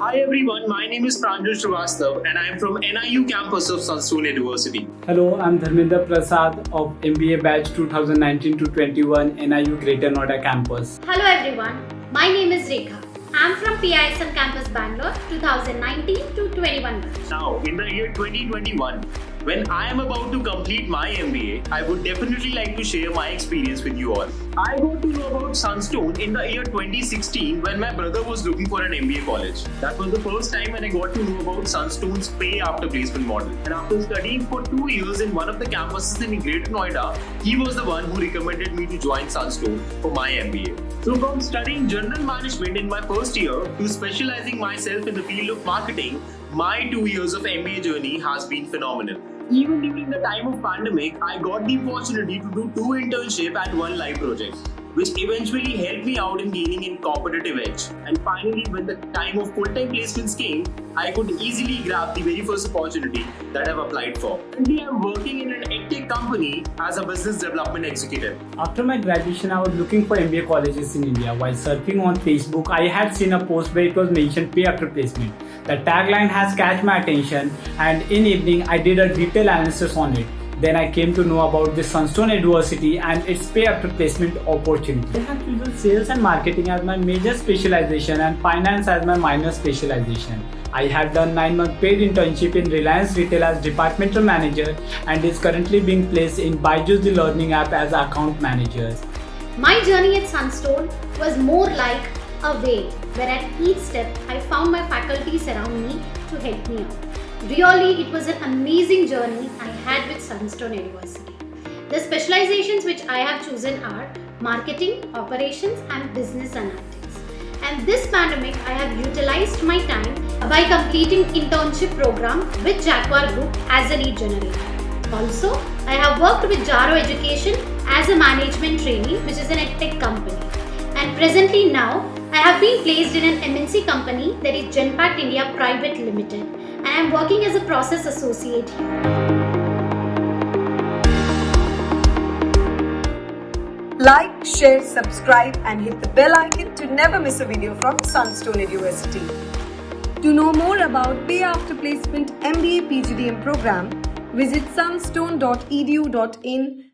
Hi everyone, my name is Pranjal Srivastav and I am from NIU campus of Sunstone Eduversity. Hello, I'm Dharmendra Prasad of MBA batch 2019-21 NIU Greater Noida campus. Hello everyone, my name is Rekha. I'm from PISM campus Bangalore 2019-21 batch. Now, in the year 2021, when I am about to complete my MBA, I would definitely like to share my experience with you all. I got to know about Sunstone in the year 2016 when my brother was looking for an MBA college. That was the first time when I got to know about Sunstone's pay after placement model. And after studying for 2 years in one of the campuses in Greater Noida, he was the one who recommended me to join Sunstone for my MBA. So from studying general management in my first year to specializing myself in the field of marketing, my 2 years of MBA journey has been phenomenal. Even during the time of pandemic, I got the opportunity to do 2 internships at one live project, which eventually helped me out in gaining a competitive edge. And finally, when the time of full-time placements came, I could easily grab the very first opportunity that I've applied for. Currently, I'm working in an edtech company as a business development executive. After my graduation, I was looking for MBA colleges in India. While surfing on Facebook, I had seen a post where it was mentioned pay after placement. The tagline has catch my attention, and in evening, I did a detailed analysis on it. Then I came to know about the Sunstone Eduversity and its pay after placement opportunity. I have chosen sales and marketing as my major specialization and finance as my minor specialization. I have done 9-month paid internship in Reliance Retail as departmental manager and is currently being placed in Byju's the learning app as account manager. My journey at Sunstone was more like a way where at each step I found my faculties around me to help me out. Really, it was an amazing journey I had with Sunstone Eduversity. The specializations which I have chosen are marketing, operations and business analytics. And this pandemic, I have utilized my time by completing internship program with Jaguar Group as a lead generator. Also, I have worked with Jaro Education as a management trainee, which is an edtech company. And presently now, I have been placed in an MNC company that is Genpact India Private Limited, and I am working as a process associate here. Like, share, subscribe and hit the bell icon to never miss a video from Sunstone Eduversity. To know more about Pay After Placement MBA PGDM program, visit sunstone.edu.in